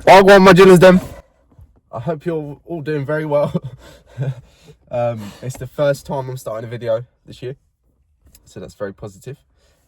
I want my Gillers them. I hope you're all doing very well. It's the first time I'm starting a video this year, so that's very positive.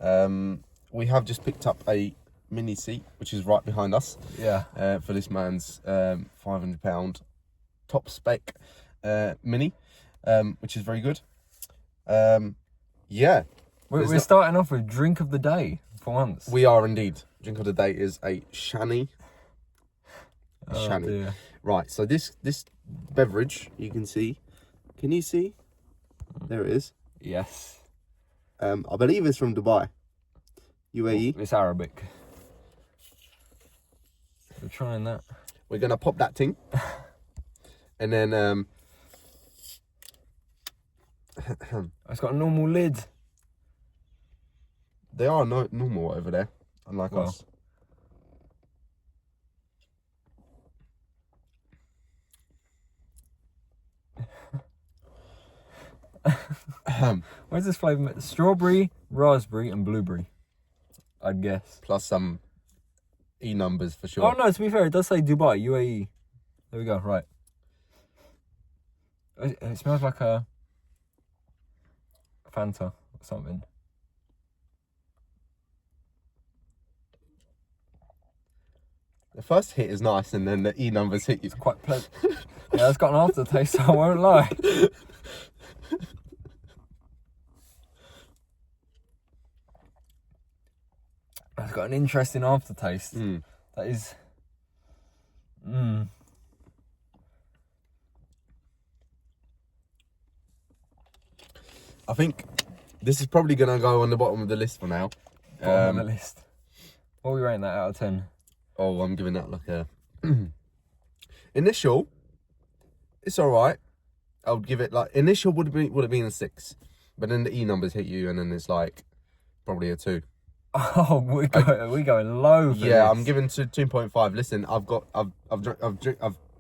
We have just picked up a mini seat, which is right behind us. Yeah. For this man's £500 top spec mini, which is very good. Yeah. We're starting off with drink of the day for once. We are indeed. Drink of the day is a shanny. Dear. Right, so this beverage, you can see. Can you see? There it is. Yes. I believe it's from Dubai, UAE. It's Arabic. We're trying that. We're gonna pop that thing, and then It's got a normal lid. they are normal over there, unlike us. Where's this flavour? Strawberry, raspberry, and blueberry, I'd guess. Plus some E numbers for sure. Oh no, to be fair, it does say Dubai, UAE. There we go, right. It smells like a Fanta or something. The first hit is nice, and then the E numbers hit you. It's quite pleasant. Yeah, it's got an aftertaste, I won't lie. It's got an interesting aftertaste. That is... I think this is probably going to go on the bottom of the list for now. Bottom of the list. What are we rating that out of 10? Oh, I'm giving that like a... Initial, it's all right. I would give it like... Initial would have been a 6. But then the E numbers hit you, and then it's like probably a 2. Oh, we're going low for yeah, this. I'm giving 2.5. Listen, I've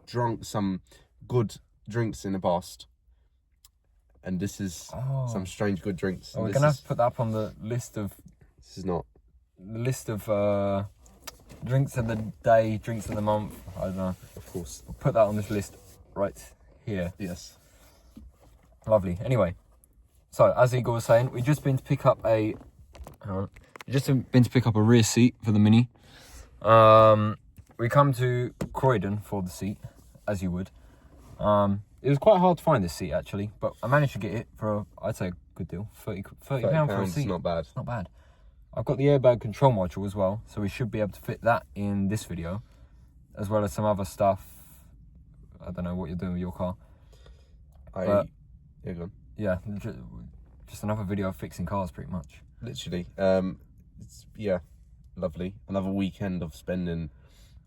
drunk some good drinks in the past, and this is some strange good drinks. Oh, we're gonna have to put that up on the list of. This is not the list of drinks of the day, drinks of the month. I don't know. Of course, we'll put that on this list right here. Yes. Lovely. Anyway, so as Igor was saying, we've just been to pick up a. Rear seat for the Mini. We come to Croydon for the seat, as you would. It was quite hard to find this seat actually, but I managed to get it for, I'd say, a good deal. £30 for a seat. Not bad. It's not bad. I've got the airbag control module as well, so we should be able to fit that in this video, as well as some other stuff. I don't know what you're doing with your car. Yeah, go on. Yeah, just another video of fixing cars, pretty much. Literally. Yeah, lovely. Another weekend of spending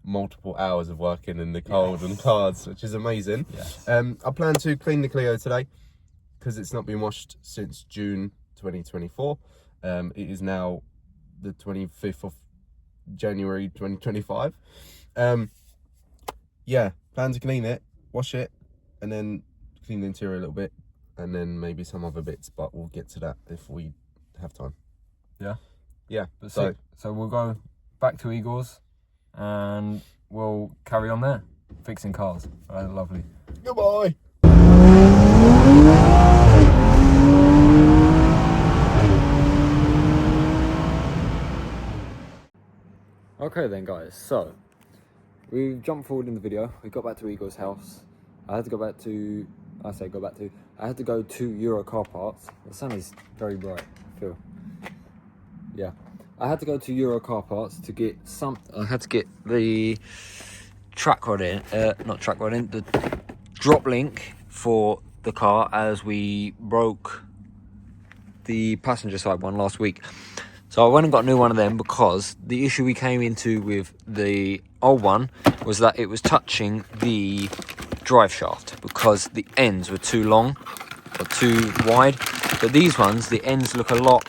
multiple hours of working in the cold and cars, which is amazing. Yes. I plan to clean the Clio today because it's not been washed since June 2024. It is now the 25th of January 2025. Yeah, plan to clean it, wash it, and then clean the interior a little bit, and then maybe some other bits, but we'll get to that if we have time. Yeah. Yeah. But so we'll go back to Igor's and we'll carry on there. Fixing cars. Right, lovely. Goodbye. Okay then guys, so we jumped forward in the video. We got back to Igor's house. I had to go to Euro Car Parts. The sun is very bright, I feel. Yeah. I had to go to Euro Car Parts to get I had to get the the drop link for the car, as we broke the passenger side one last week. So I went and got a new one of them, because the issue we came into with the old one was that it was touching the drive shaft because the ends were too long or too wide. But these ones, the ends look a lot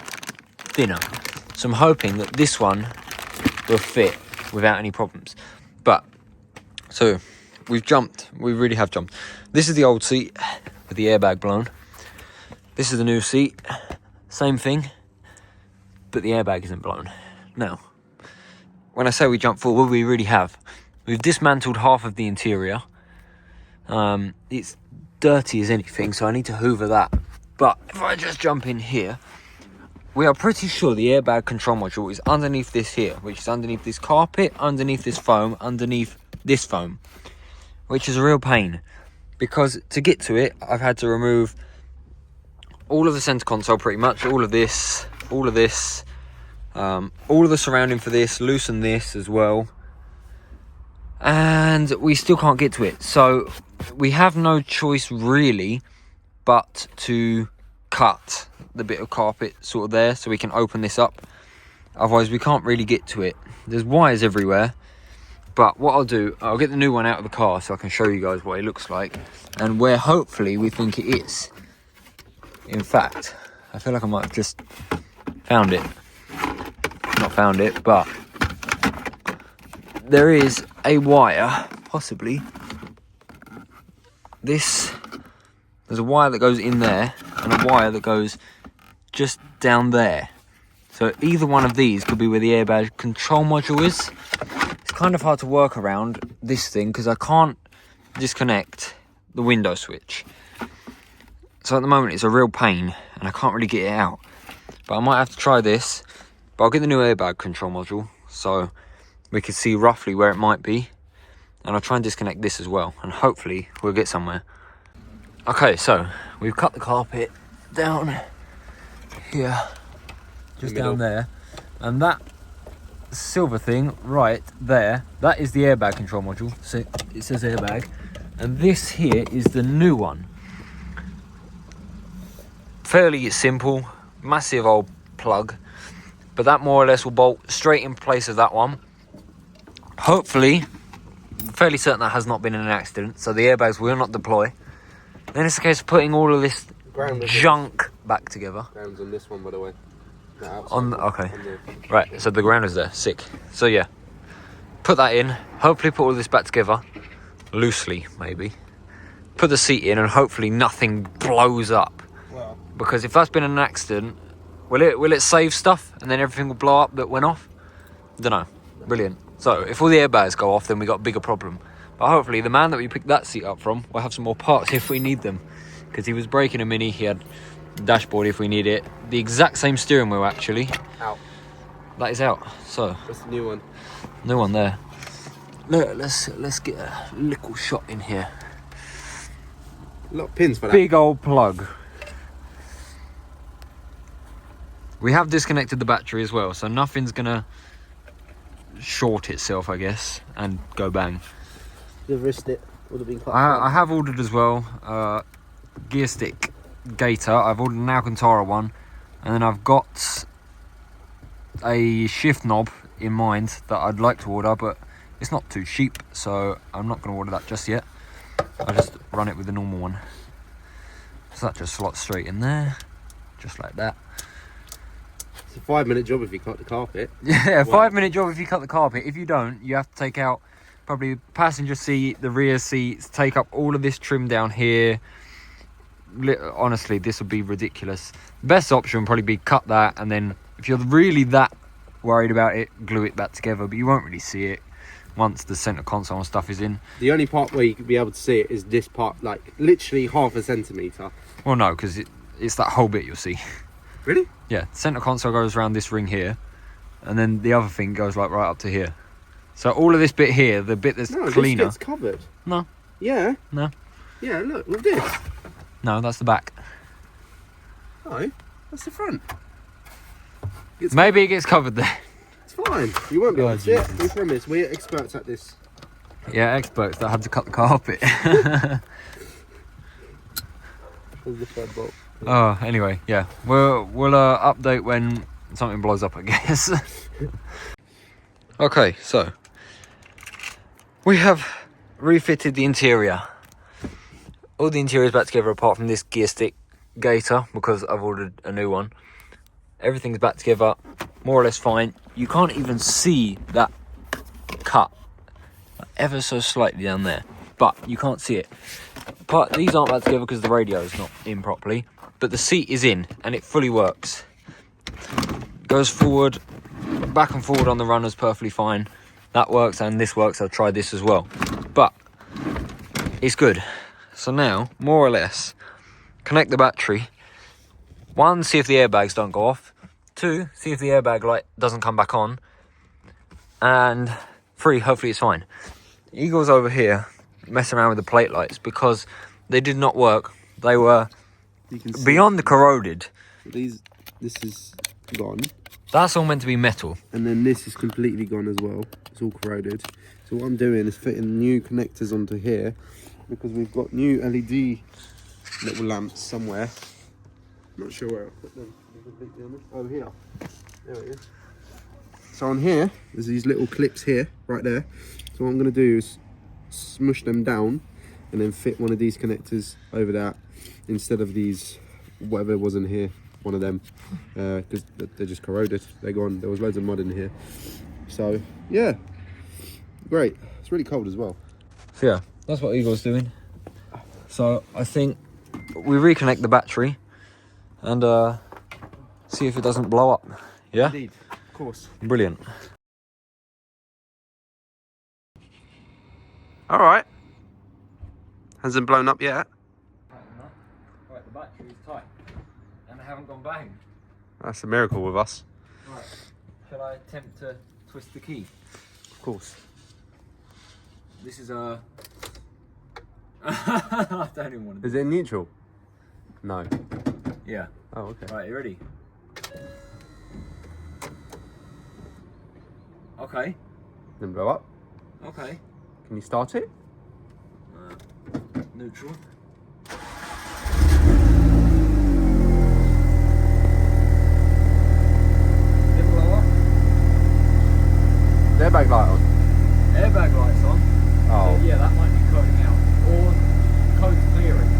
thinner. So I'm hoping that this one will fit without any problems. But, so we really have jumped. This is the old seat with the airbag blown. This is the new seat, same thing, but the airbag isn't blown. Now, when I say we jumped forward, we really have. We've dismantled half of the interior. It's dirty as anything, so I need to hoover that. But if I just jump in here, we are pretty sure the airbag control module is underneath this here, which is underneath this carpet, underneath this foam, underneath this foam, which is a real pain. Because to get to it, I've had to remove all of the center console pretty much, all of this, all of the surrounding for this, loosen this as well. And we still can't get to it. So we have no choice really but to cut the bit of carpet sort of there so we can open this up. Otherwise we can't really get to it. There's wires everywhere. But what I'll do, I'll get the new one out of the car so I can show you guys what it looks like and where hopefully we think it is. In fact, I feel like I might have just found it. Not found it, but there is a wire, possibly. There's a wire that goes in there and a wire that goes just down there. So either one of these could be where the airbag control module is. It's kind of hard to work around this thing because I can't disconnect the window switch. So at the moment it's a real pain and I can't really get it out. But I might have to try this. But I'll get the new airbag control module so we can see roughly where it might be. And I'll try and disconnect this as well. And hopefully we'll get somewhere. Okay, so we've cut the carpet down here. Just down there. And that silver thing right there, that is the airbag control module. So it says airbag. And this here is the new one. Fairly simple, massive old plug. But that more or less will bolt straight in place of that one. Hopefully, fairly certain that has not been in an accident, so the airbags will not deploy. Then it's a case of putting all of this junk back together. Ground's on this one, by the way. Okay. Right, so the ground is there, sick. So yeah, put that in, hopefully put all this back together, loosely maybe. Put the seat in and hopefully nothing blows up. Well, because if that's been an accident, will it save stuff and then everything will blow up that went off? Don't know. Brilliant. So if all the airbags go off, then we got a bigger problem. But hopefully the man that we picked that seat up from will have some more parts if we need them. Because he was breaking a Mini, he had a dashboard if we need it. The exact same steering wheel actually. out. That is out. So What's the new one? new one there. Look, let's get a little shot in here. A lot of pins for that. Big old plug. We have disconnected the battery as well, so nothing's gonna short itself, I guess, and go bang. You've risked it. Would have been quite I have ordered as well gear stick gator. I've ordered an Alcantara one, and then I've got a shift knob in mind that I'd like to order, but it's not too cheap, so I'm not going to order that just yet. I'll just run it with the normal one. So that just slots straight in there, just like that. It's a 5-minute job if you cut the carpet. Yeah, Wow. 5-minute job if you cut the carpet. If you don't, you have to take out probably the passenger seat, the rear seats, take up all of this trim down here. Honestly, this would be ridiculous. The best option would probably be cut that, and then if you're really that worried about it, glue it back together, but you won't really see it once the center console and stuff is in. The only part where you could be able to see it is this part, like literally half a centimetre. Well, no, because it's that whole bit you'll see. Really? Yeah, center console goes around this ring here, and then the other thing goes like right up to here. So all of this bit here, the bit that's No, cleaner. this bit's covered. No. Yeah. No. Yeah, look this. No, that's the back. No, that's the front. Maybe it gets covered there. It's fine. You won't be able Oh, to see it. Jesus. We promise. We're experts at this. Yeah, experts that had to cut the carpet. There's the third bolt. Oh, anyway, yeah. We'll update when something blows up, I guess. Okay, so we have refitted the interior. All the interior is back together apart from this gear stick gator because I've ordered a new one. Everything's back together, more or less fine. You can't even see that cut ever so slightly down there, but you can't see it. But these aren't back together because the radio is not in properly, but the seat is in and it fully works. Goes forward, back and forward on the runners perfectly fine. that works and this works. I've tried this as well, but it's good. So now, more or less, connect the battery. 1, see if the airbags don't go off. 2, see if the airbag light doesn't come back on. And 3, hopefully it's fine. Igor's over here messing around with the plate lights because they did not work. They were beyond the corroded. This is gone. That's all meant to be metal. And then this is completely gone as well. It's all corroded. So what I'm doing is fitting new connectors onto here because we've got new LED little lamps somewhere. Not sure where I put them, to be completely honest. Oh, here. There it is. So on here, there's these little clips here, right there. So what I'm going to do is smush them down and then fit one of these connectors over that instead of these, whatever was in here, one of them, because they're just corroded. They're gone. There was loads of mud in here. So, yeah, great. It's really cold as well. So yeah, that's what Igor's doing. So I think we reconnect the battery and see if it doesn't blow up. Yeah? Indeed, of course. Brilliant. All right. Hasn't blown up yet. Right, the battery's tight and they haven't gone bang. That's a miracle with us. Right, shall I attempt to twist the key? Of course. This is a... I don't even want to do Is it in neutral? No. it. Yeah. Oh, okay. Right, you ready? Okay. Didn't blow up. Okay. Can you start it? Neutral. Didn't blow up. The airbag light on. Airbag lights on. Oh. So yeah, that might be coding out. Or code's clearing.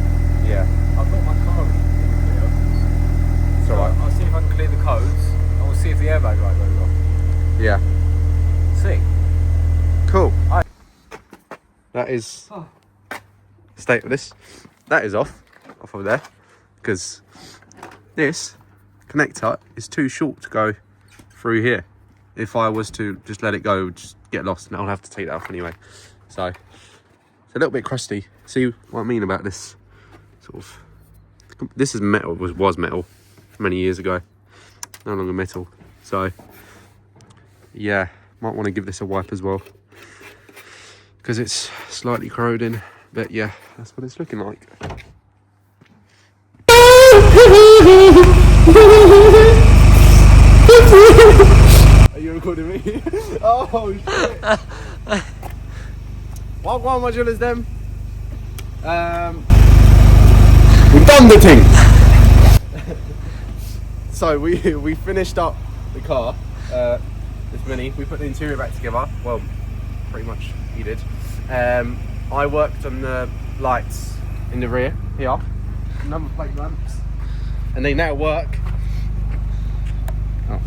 Yeah. I've got my code in the clear. It's So alright. I'll see if I can clear the codes and we'll see if the airbag light goes off. Yeah. Sick. Cool. Aye. That is Oh. state of this. That is off of there because this connector is too short to go through here. If I was to just let it go, it would just get lost and I'll have to take that off anyway. So it's a little bit crusty. See what I mean about this sort of, this is metal, was metal many years ago, no longer metal. So yeah, might want to give this a wipe as well because it's slightly corroding, but yeah, that's what it's looking like. Are you recording me? Oh shit! What module is them? We've done the thing. So we finished up the car, this Mini. We put the interior back together. Well, pretty much he did. I worked on the lights in the rear here, number plate lamps, and they now work. Oh.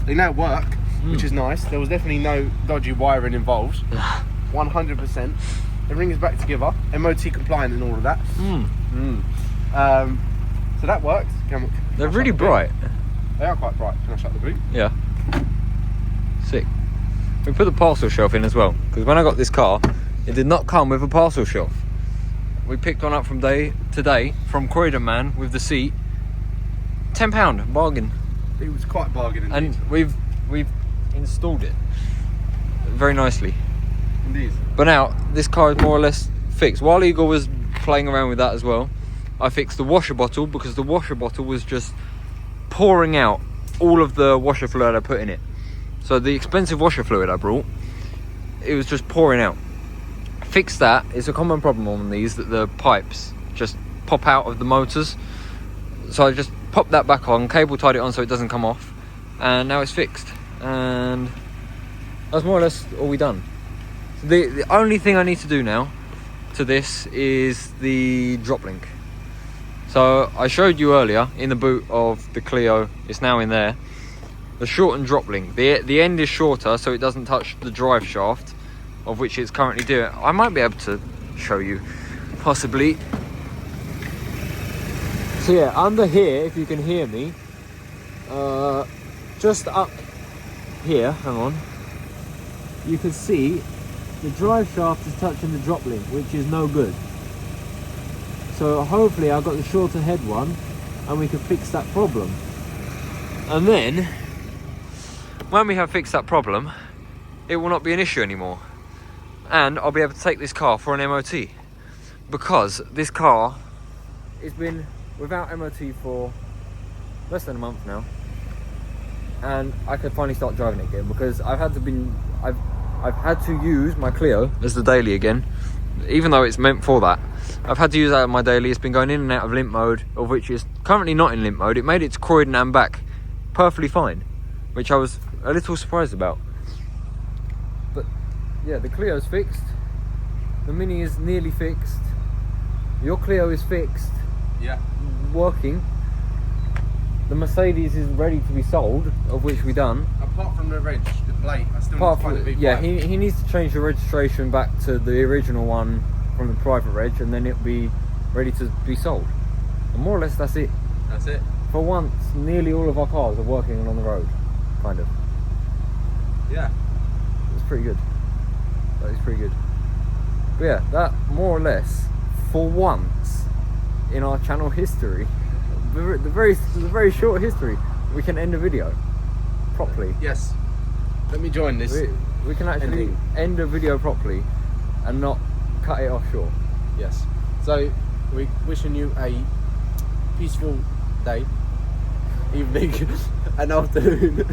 They now work, which is nice. There was definitely no dodgy wiring involved. 100%. Everything is back together, MOT compliant and all of that. So that works. They're really bright. They are quite bright. Can I shut the boot? Yeah. Sick. We put the parcel shelf in as well, because when I got this car, it did not come with a parcel shelf. We picked one up from today from Croydon Man with the seat. £10 bargain. It was quite bargain indeed. And we've installed it very nicely. Indeed. But now this car is more or less fixed. While Igor was playing around with that as well, I fixed the washer bottle because the washer bottle was just pouring out all of the washer fluid I put in it. So the expensive washer fluid I brought, it was just pouring out. Fixed that. It's a common problem on these that the pipes just pop out of the motors. So I just popped that back on, cable tied it on so it doesn't come off, and now it's fixed. And that's more or less all we done. The only thing I need to do now to this is the drop link. So I showed you earlier in the boot of the Clio, it's now in there, the shortened drop link. The end is shorter so it doesn't touch the drive shaft, of which it's currently doing. I might be able to show you, possibly. So yeah, under here, if you can hear me, just up here, hang on. you can see the drive shaft is touching the drop link, which is no good. So hopefully I got the shorter head one and we can fix that problem. And then, when we have fixed that problem, it will not be an issue anymore. And I'll be able to take this car for an MOT. Because this car has been without MOT for less than a month now. And I could finally start driving it again because I've had to use my Clio as the daily again, even though it's meant for that. I've had to use that as my daily. It's been going in and out of limp mode, of which is currently not in limp mode. It made it to Croydon and back perfectly fine, which I was a little surprised about. But yeah, the Clio's fixed. The Mini is nearly fixed. Your Clio is fixed. Yeah. Working. The Mercedes is ready to be sold, of which we done. Apart from the reg, the plate, I still Apart need to find from, the yeah, V5. he needs to change the registration back to the original one from the private reg, and then it'll be ready to be sold. And more or less, that's it. That's it. For once, nearly all of our cars are working and on the road, kind of. Yeah. It's pretty good. That is pretty good. But yeah, that more or less, for once in our channel history, the very short history, we can end a video properly. Yes. Let me join this. We can actually Ending. end a video properly and not cut it off short. Yes. So, we're wishing you a peaceful day, evening, and afternoon.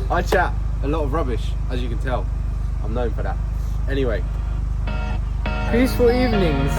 I chat a lot of rubbish, as you can tell. I'm known for that. Anyway. Peaceful evenings.